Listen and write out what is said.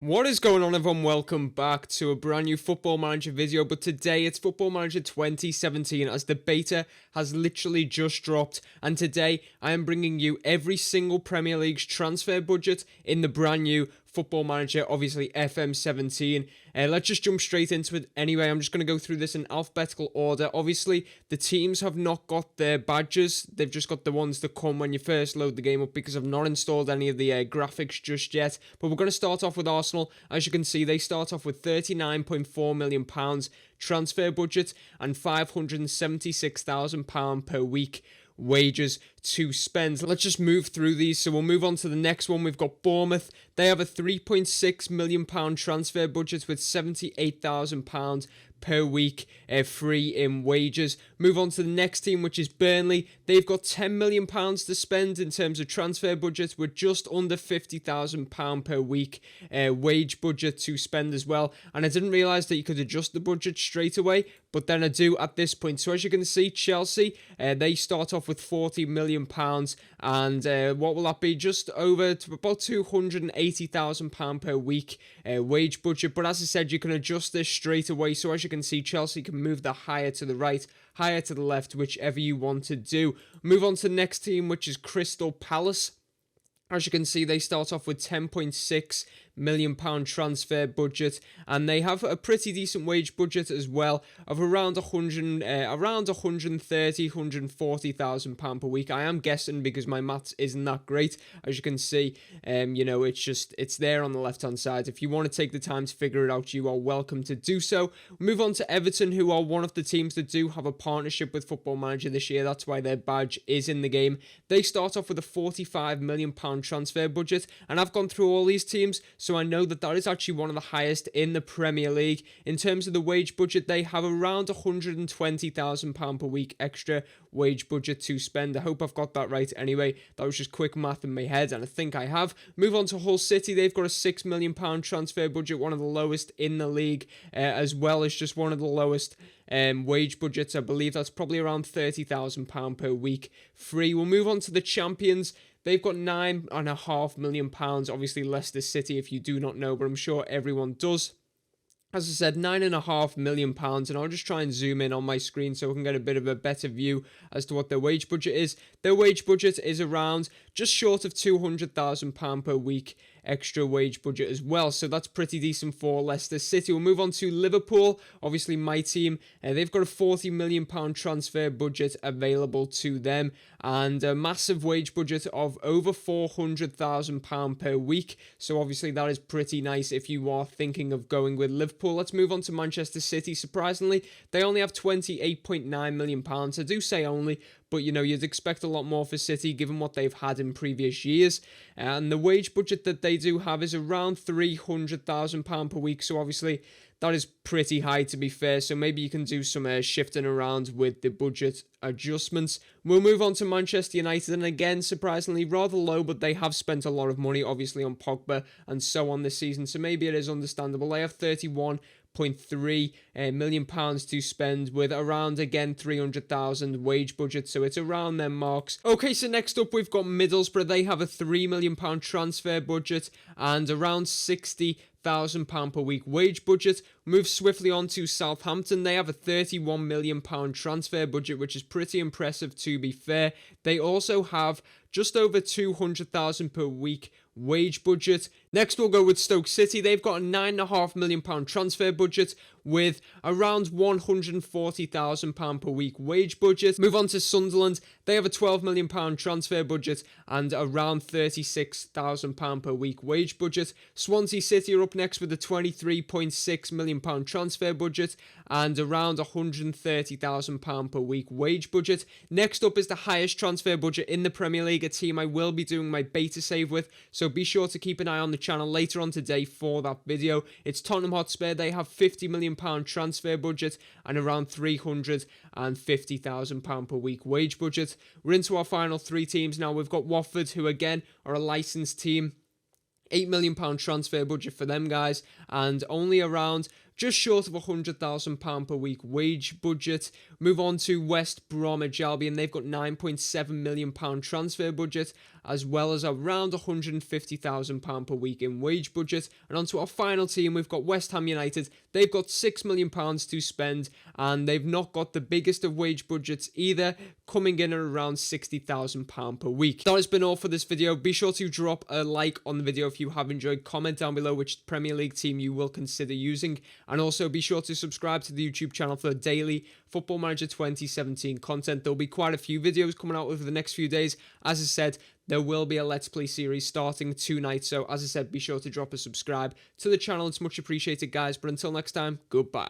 What is going on, everyone? Welcome back to a brand new Football Manager video, but today it's Football Manager 2017 as the beta has literally just dropped, and today I am bringing you every single Premier League's transfer budget in the brand new Football Manager, obviously FM17. Let's just jump straight into it anyway. I'm just going to go through this in alphabetical order. Obviously, the teams have not got their badges. They've just got the ones that come when you first load the game up because I've not installed any of the graphics just yet. But we're going to start off with Arsenal. As you can see, they start off with £39.4 million transfer budget and £576,000 per week wages to spend. Let's just move through these. So we'll move on to the next one. We've got Bournemouth. They have a £3.6 million transfer budget with £78,000 per week free in wages. Move on to the next team, which is Burnley. They've got £10 million to spend in terms of transfer budget with just under £50,000 per week wage budget to spend as well. And I didn't realise that you could adjust the budget straight away, but then I do at this point. So as you can see, Chelsea, they start off with £40 million, and what will that be? Just over to about £280,000 per week wage budget. But as I said, you can adjust this straight away. So as you can see, Chelsea can move that higher to the right, higher to the left, whichever you want to do. Move on to the next team, which is Crystal Palace. As you can see, they start off with £10.6 million transfer budget, and they have a pretty decent wage budget as well of around £130,000-140,000 per week. I am guessing because my maths isn't that great. As you can see, it's there on the left hand side. If you want to take the time to figure it out, you are welcome to do so. Move on to Everton, who are one of the teams that do have a partnership with Football Manager this year. That's why their badge is in the game. They start off with a £45 million transfer budget, and I've gone through all these teams, so I know that is actually one of the highest in the Premier League. In terms of the wage budget, they have around £120,000 per week extra wage budget to spend. I hope I've got that right anyway. That was just quick math in my head, and I think I have. Move on to Hull City. They've got a £6 million transfer budget, one of the lowest in the league, as well as just one of the lowest wage budgets. I believe that's probably around £30,000 per week free. We'll move on to the champions. They've got £9.5 million. Obviously, Leicester City, if you do not know, but I'm sure everyone does. As I said, £9.5 million, and I'll just try and zoom in on my screen so we can get a bit of a better view as to what their wage budget is. Their wage budget is around just short of £200,000 per week extra wage budget as well, so that's pretty decent for Leicester City. We'll move on to Liverpool, obviously my team. They've got a £40 million transfer budget available to them, and a massive wage budget of over £400,000 per week, so obviously that is pretty nice if you are thinking of going with Liverpool. Let's move on to Manchester City. Surprisingly, they only have £28.9 million. I do say only, but you'd expect a lot more for City given what they've had in previous years. And the wage budget that they do have is around £300,000 per week, so obviously that is pretty high, to be fair, so maybe you can do some shifting around with the budget adjustments. We'll move on to Manchester United, and again, surprisingly, rather low, but they have spent a lot of money, obviously, on Pogba and so on this season, so maybe it is understandable. They have £31.3 million to spend with around, again, 300,000 wage budget, so it's around them marks. Okay, so next up we've got Middlesbrough. They have a £3 million transfer budget and around £60,000 per week wage budget. Move swiftly on to Southampton. They have a £31 million transfer budget, which is pretty impressive, to be fair. They also have just over £200,000 per week wage budget. Next we'll go with Stoke City. They've got a £9.5 million transfer budget with around £140,000 per week wage budget. Move on to Sunderland. They have a £12 million transfer budget and around £36,000 per week wage budget. Swansea City are up next with a £23.6 million transfer budget and around £130,000 per week wage budget. Next up is the highest transfer budget in the Premier League, a team I will be doing my beta save with, so be sure to keep an eye on the channel later on today for that video. It's Tottenham Hotspur. They have £50 million transfer budget and around £350,000 per week wage budget. We're into our final three teams now. We've got Watford, who again are a licensed team. £8 million transfer budget for them guys, and only around just short of £100,000 per week wage budget. Move on to West Bromwich Albion. They've got £9.7 million transfer budget as well as around £150,000 per week in wage budget. And onto our final team, we've got West Ham United. They've got £6 million to spend, and they've not got the biggest of wage budgets either, coming in at around £60,000 per week. That has been all for this video. Be sure to drop a like on the video if you have enjoyed. Comment down below which Premier League team you will consider using, and also be sure to subscribe to the YouTube channel for daily Football Manager 2017 content. There'll be quite a few videos coming out over the next few days. As I said, there will be a Let's Play series starting tonight, so as I said, be sure to drop a subscribe to the channel. It's much appreciated, guys, but until next time, goodbye.